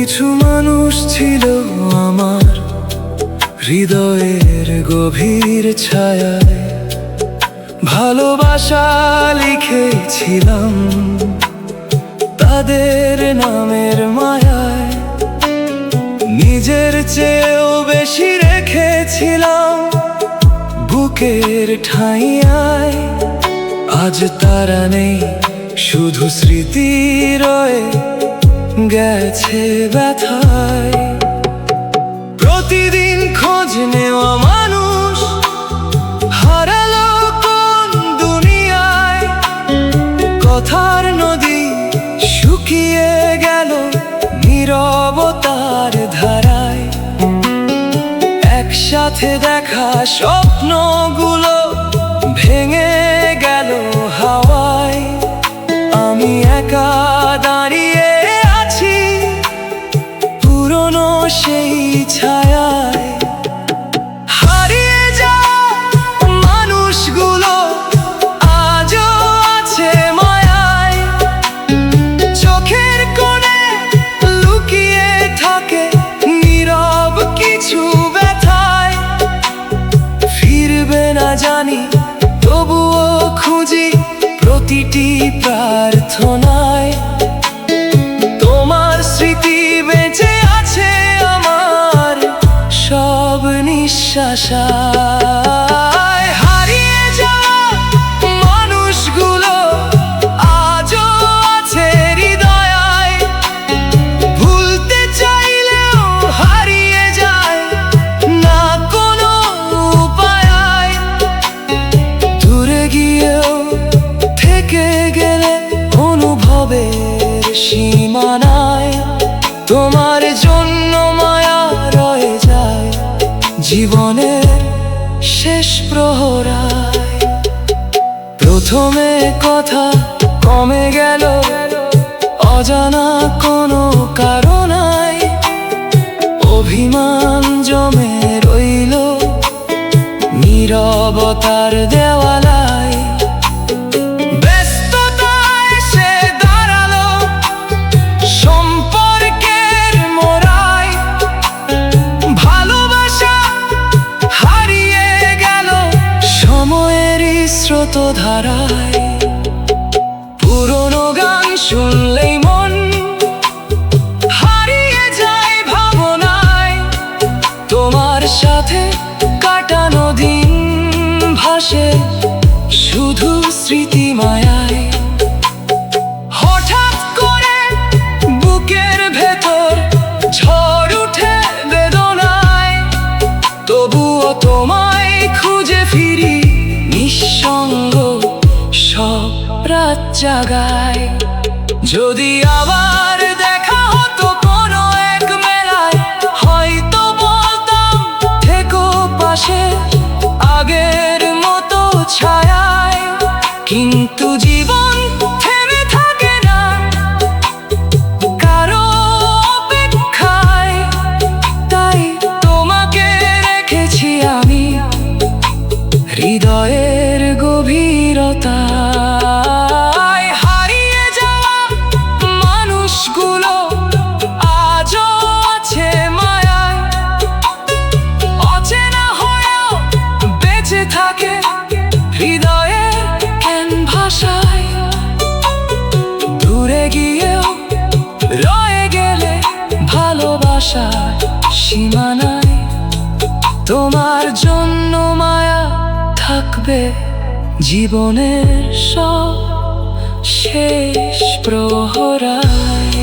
কিছু মানুষ ছিল আমার হৃদয়ের গভীর ছায়ায়, ভালোবাসা লিখেছিলাম তাদের নামের মায়ায়। নিজের চেয়েও বেশি রেখেছিলাম বুকের ঠাঁইয়ায়। আজ তারা নেই, শুধু স্মৃতি রয়ে গেছে ব্যথায়। প্রতিদিন খোঁজ নেওয়া মানুষ হারালো কোন দুনিয়ায়। কথার নদী শুকিয়ে গেল নীরবতার ধারায়। একসাথে দেখা স্বপ্নগুলো ভেঙে গেল হাওয়ায়। আমি একা দাঁড়িয়ে আছি পুরনো সেই ছায়ায়। হারিয়ে যাওয়া মানুষগুলো আজও আছে মায়ায়। চোখের কোণে লুকিয়ে থাকে নীরব কিছু ব্যথায়। ফিরবে না জানি, তবুও খুঁজি প্রতিটি প্রার্থনায়। তোমার স্মৃতি বেঁচে আছে আমার সব নিঃশ্বাসায়। হারিয়ে যাওয়া মানুষগুলো আজও আছে হৃদয়ায়। ভুলতে চাইলেও হারিয়ে যায় না কোনো উপায়। দূরে গিয়েও থেকে গেলে অনুভবের সীমানায়। তোমার জন্য মায়া রয়ে যায় জীবনের শেষ প্রহরায়। প্রথমে কথা কমে গেল অজানা কোনো কারণায়। অভিমান জমে রইল নীরবতার দেওয়ালায়। ব্যস্ততা এসে দাঁড়ালো সম্পর্কের মোড়ায়। ভালোবাসা হারিয়ে গেল সময়েরই স্রোতধারায়। পুরনো গান শুনলেই মন হারিয়ে যায় ভাবনায়। তোমার সাথে কাটানো দিন ভাসে শুধু স্মৃতি মায়ায়। হঠাৎ করে বুকের ভেতর ঝড় উঠে বেদনায়। তবুও তোমায় খুঁজে ফিরি নিঃসঙ্গ সব রাত জাগায়। যদি আবার দেখা হতো কোনো এক মেলায়, হয়তো বলতাম থেকো পাশে আগের মতো ছায়ায়। কিন্তু জীবন থেমে থাকে না কারো অপেক্ষায়। তাই তোমাকে রেখেছি আমি হৃদয়ের গভীরতায়। হারিয়ে যাওয়া মানুষগুলো আজও আছে মায়ায়। অচেনা হয়েও বেঁচে থাকে হৃদয়ের ভাষায়। দূরে গিয়েও রয়ে গেলে ভালোবাসার সীমানায়। তোমার জন্য মায়া থাকবে জীবনের সব শেষ প্রহরায়।